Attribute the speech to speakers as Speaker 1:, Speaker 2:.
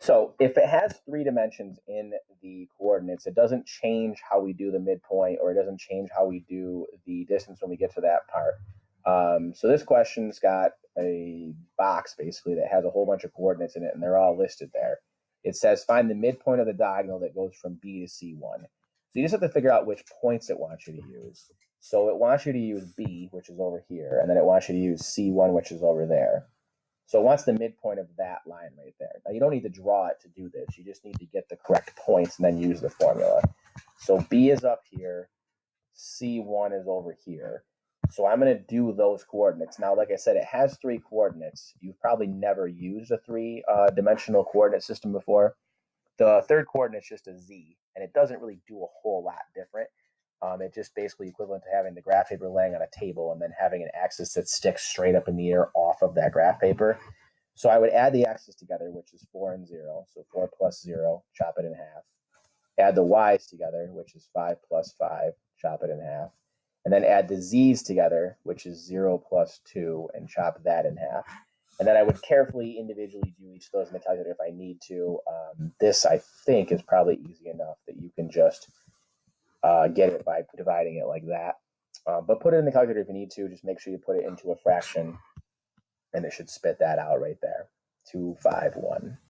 Speaker 1: So if it has 3 dimensions in the coordinates, it doesn't change how we do the midpoint, or it doesn't change how we do the distance when we get to that part. So this question's got a box basically that has a whole bunch of coordinates in it, and they're all listed there. It says find the midpoint of the diagonal that goes from B to C1. So you just have to figure out which points it wants you to use. So it wants you to use B, which is over here, and then it wants you to use C1, which is over there. So it wants the midpoint of that line right there. Now, you don't need to draw it to do this. You just need to get the correct points and then use the formula. So B is up here. C1 is over here. So I'm going to do those coordinates. Now, like I said, it has 3 coordinates. You've probably never used a 3-dimensional coordinate system before. The third coordinate is just a Z, and it doesn't really do a whole lot different. It's just basically equivalent to having the graph paper laying on a table and then having an axis that sticks straight up in the air off of that graph paper. So I would add the axes together, which is 4 and 0. So 4 plus 0, chop it in half. Add the y's together, which is 5 plus 5, chop it in half. And then add the z's together, which is 0 plus 2, and chop that in half. And then I would carefully individually do each of those in the calculator if I need to. This, I think, is probably easy enough that you can just get it by dividing it like that. But put it in the calculator if you need to. Just make sure you put it into a fraction, and it should spit that out right there, 251.